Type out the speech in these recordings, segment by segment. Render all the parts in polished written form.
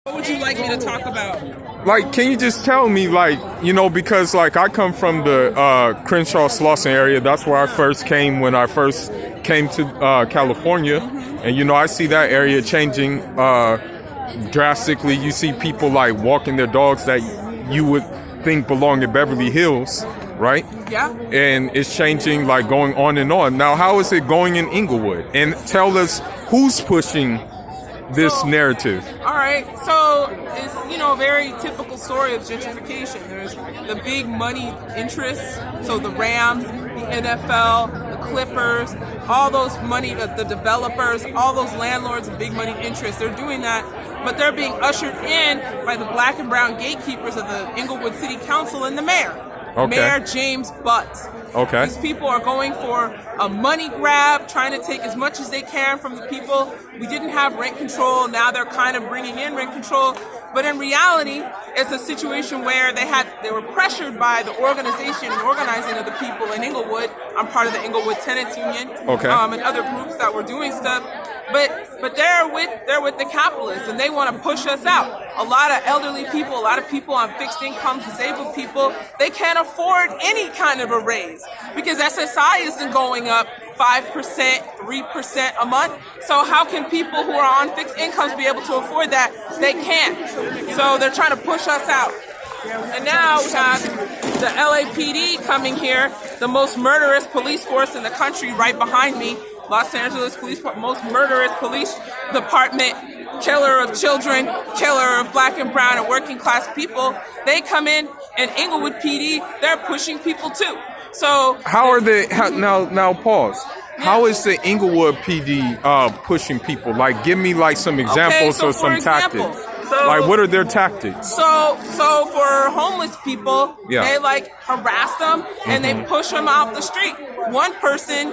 What would you like me to talk about? Like, can you just tell me, like, because, like, I come from the Crenshaw-Slauson area. That's where I first came when I first came to California. And, I see that area changing drastically. You see people, like, walking their dogs that you would think belong in Beverly Hills, right? Yeah. And it's changing, like, going on and on. Now, how is it going in Inglewood? And tell us who's pushing this narrative. All right, so it's a very typical story of gentrification. There's the big money interests, so the Rams, the NFL, the Clippers, all those money, the developers, all those landlords and big money interests. They're doing that, but they're being ushered in by the black and brown gatekeepers of the Inglewood City Council and the mayor. Okay. Mayor James Butt. Okay. These people are going for a money grab, trying to take as much as they can from the people. We didn't have rent control. Now they're kind of bringing in rent control. But in reality, it's a situation where they were pressured by the organization and organizing of the people in Inglewood. I'm part of the Inglewood Tenants Union. Okay. And other groups that were doing stuff. But they're with the capitalists, and they want to push us out. A lot of elderly people, a lot of people on fixed incomes, disabled people, they can't afford any kind of a raise because SSI isn't going up 5%, 3% a month. So how can people who are on fixed incomes be able to afford that? They can't. So they're trying to push us out. And now we have the LAPD coming here, the most murderous police force in the country right behind me. Los Angeles Police Department, most murderous police department, killer of children, killer of black and brown and working class people. They come in, and Inglewood PD, they're pushing people too. So how are they? Now pause. Yeah. How is the Inglewood PD pushing people? Like, give me like some examples or some tactics. Like, what are their tactics? So for homeless people, they like harass them and they push them out the street. One person,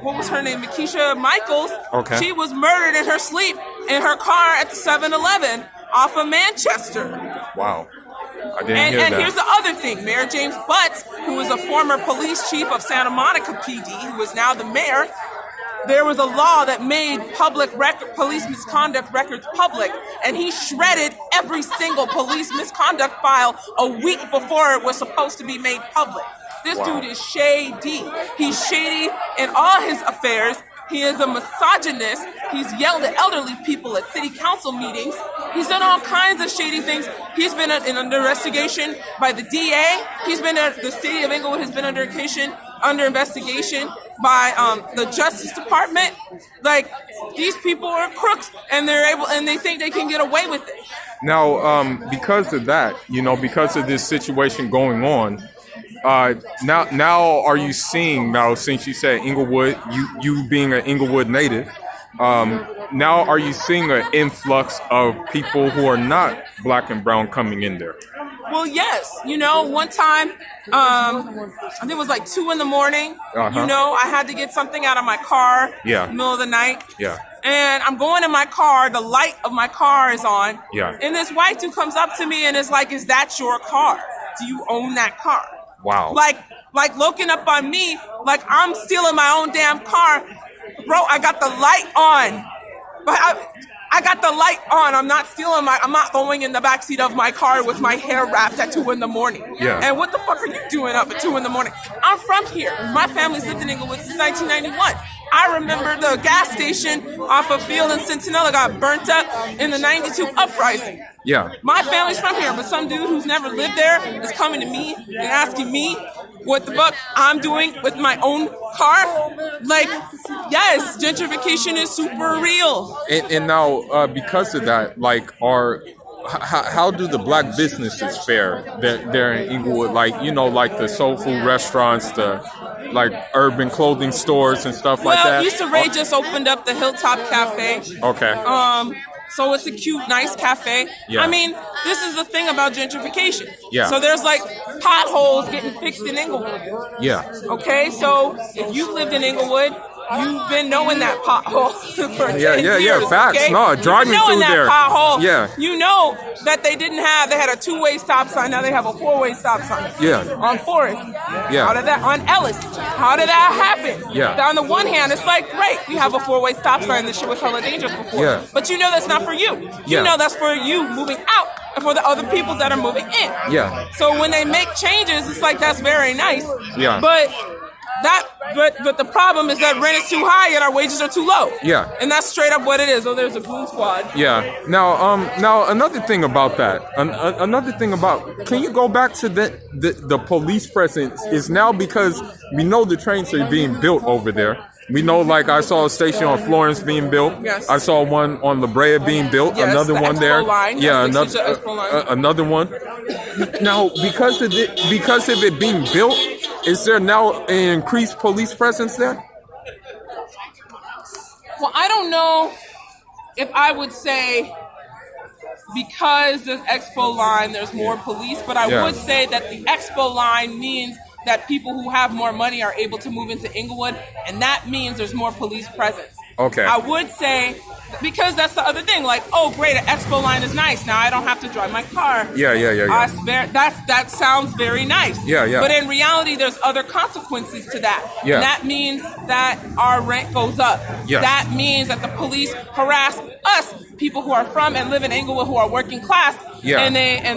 what was her name? Makisha Michaels. Okay. She was murdered in her sleep in her car at the 7-Eleven off of Manchester. Wow. I didn't hear that. And here's the other thing. Mayor James Butts, who was a former police chief of Santa Monica PD, who is now the mayor, there was a law that made police misconduct records public, and he shredded every single police misconduct file a week before it was supposed to be made public. This dude is shady. He's shady in all his affairs. He is a misogynist. He's yelled at elderly people at city council meetings. He's done all kinds of shady things. He's been under investigation by the DA. The city of Inglewood has been under investigation by the Justice Department. Like, these people are crooks, and they think they can get away with it. Now, because of that, because of this situation going on, now are you seeing, since you said Inglewood, you being an Inglewood native, now are you seeing an influx of people who are not black and brown coming in there? Well, yes. One time, I think it was like 2 a.m. I had to get something out of my car in the middle of the night. Yeah. And I'm going in my car, the light of my car is on. Yeah. And this white dude comes up to me and is like, "Is that your car? Do you own that car?" Wow. Like looking up on me, like I'm stealing my own damn car. Bro, I got the light on. But I got the light on. I'm not going in the backseat of my car with my hair wrapped at 2 a.m. Yeah. And what the fuck are you doing up at 2 a.m? I'm from here. My family's lived in Inglewood since 1991. I remember the gas station off of Field and Centinela got burnt up in the 92 uprising. Yeah. My family's from here, but some dude who's never lived there is coming to me and asking me what the fuck I'm doing with my own car. Like, yes, gentrification is super real. And now, because of that, like, how do the black businesses fare there in Inglewood? Like, like the soul food restaurants, the like urban clothing stores and stuff like that? Well, Issa Rae just opened up the Hilltop Cafe. Okay. So it's a cute, nice cafe. Yeah. I mean, this is the thing about gentrification. Yeah. So there's like potholes getting fixed in Inglewood. Yeah. Okay, so if you lived in Inglewood You've been knowing that pothole for 10 years. Facts. Okay? No, driving through there. Pothole. Yeah. You know that they had a 2-way stop sign. Now they have a 4-way stop sign. Yeah. On Forest. Yeah. How did that on Ellis? How did that happen? Yeah. On the one hand, it's like, great, we have a 4-way stop sign. This shit was hella dangerous before. Yeah. But you know that's not for you. You know that's for you moving out and for the other people that are moving in. Yeah. So when they make changes, it's like that's very nice. Yeah. But the problem is that rent is too high and our wages are too low. Yeah. And that's straight up what it is. Oh, there's a goon squad. Yeah. Now another thing about that. Another thing about. Can you go back to the police presence is now because we know the trains are being built over there. We know, like, I saw a station on Florence being built. Yes. I saw one on La Brea being built. Yes, another the one Expo there. line. Yeah, Yes, the Expo line. another one. Now, because of it being built, is there now an increased police presence there? Well, I don't know if I would say because there's Expo line, there's more police, but I would say that the Expo line means that people who have more money are able to move into Inglewood, and that means there's more police presence. Okay. I would say, because that's the other thing, like, oh, great, an Expo line is nice. Now I don't have to drive my car. Yeah. That sounds very nice. Yeah. But in reality, there's other consequences to that. Yeah. And that means that our rent goes up. Yeah. That means that the police harass us, people who are from and live in Inglewood who are working class. Yeah. And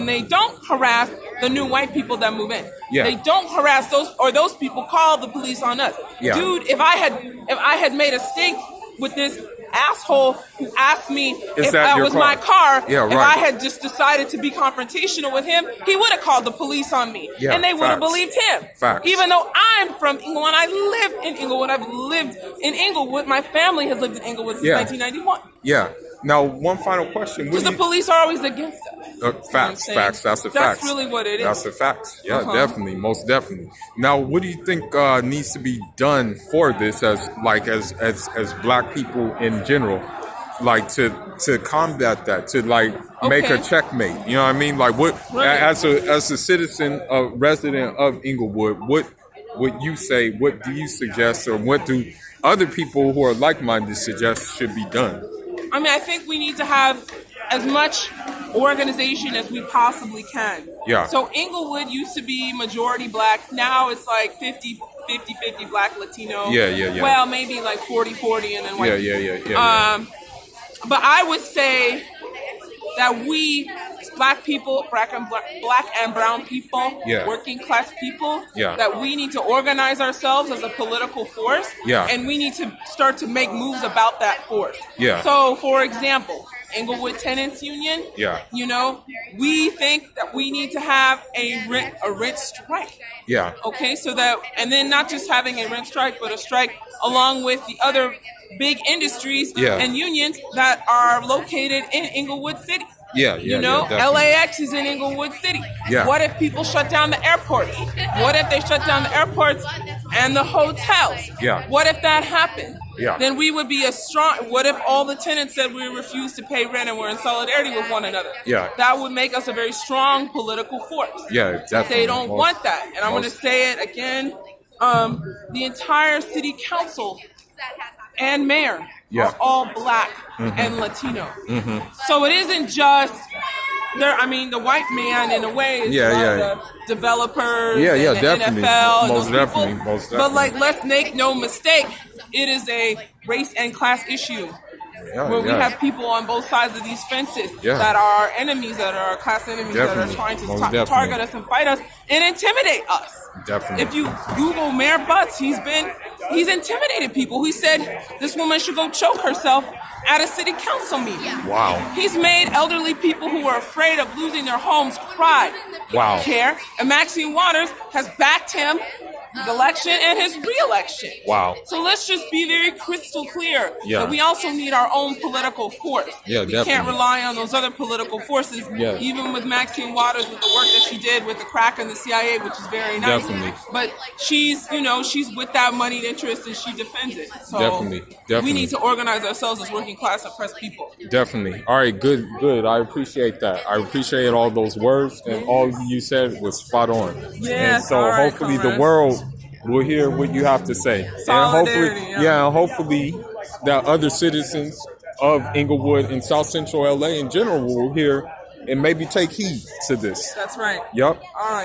they don't harass the new white people that move in. Yeah. They don't harass those people call the police on us. Yeah. Dude, if I had made a stink with this asshole who asked me if that was my car, Yeah, right. if I had just decided to be confrontational with him, he would have called the police on me. Yeah, and they would have facts. believed him. Facts. Even though I'm from Inglewood, I live in Inglewood. I've lived in Inglewood. My family has lived in Inglewood since 1991. Yeah. Now, one final question. Because the police are always against us. Facts. That's the facts. That's really what it is. That's the facts. Yeah, definitely, most definitely. Now, what do you think needs to be done for this, as Black people in general, like to combat that, to make a checkmate? You know what I mean? Like, what as a citizen, a resident of Inglewood, what would you say? What do you suggest, or what do other people who are like-minded suggest should be done? I mean, I think we need to have as much organization as we possibly can. Yeah. So Inglewood used to be majority Black. Now it's like 50 Black, Latino. Yeah. Well, maybe like 40-40 and then white. Yeah. But I would say that we, Black people, Black and brown people, working class people, that we need to organize ourselves as a political force, and we need to start to make moves about that force. Yeah. So, for example, Inglewood Tenants Union, you know, we think that we need to have a rent strike. Yeah. Okay, so that, and then not just having a rent strike, but a strike along with the other big industries and unions that are located in Inglewood City. You know, LAX is in Inglewood City. What if people shut down the airports? What if they shut down the airports and the hotels? What if that happened? Then we would be what if all the tenants said we refuse to pay rent and we're in solidarity with one another? That would make us a very strong political force. Definitely. They don't want that. And I'm going to say it again. The entire city council and mayor are all Black and Latino. So it isn't just the white man in a way is the developers and the definitely. NFL and Most those definitely. people. Most But definitely. let's make no mistake, it is a race and class issue. Where we have people on both sides of these fences that are enemies, that are class enemies, that are trying to target us and fight us and intimidate us. Definitely. If you Google Mayor Butts, he's intimidated people. He said this woman should go choke herself at a city council meeting. Wow. He's made elderly people who are afraid of losing their homes cry. Wow. Care. And Maxine Waters has backed him his election and his re-election. Wow. So let's just be very crystal clear Yeah. that we also need our own political force. Yeah, we definitely. can't rely on those other political forces. Yeah. Even with Maxine Waters, with the work that she did with the crack and the CIA, which is very nice. Definitely. But she's with that moneyed interest and she defends it. So Definitely. we need to organize ourselves as working class oppressed people. Definitely. All right, good. I appreciate that. I appreciate all those words, and all you said was spot on. Yes, and so all right, hopefully comrades. the world will hear what you have to say. Solidarity, and hopefully that other citizens of Inglewood and South Central LA in general will hear and maybe take heed to this. That's right. Yep. All right.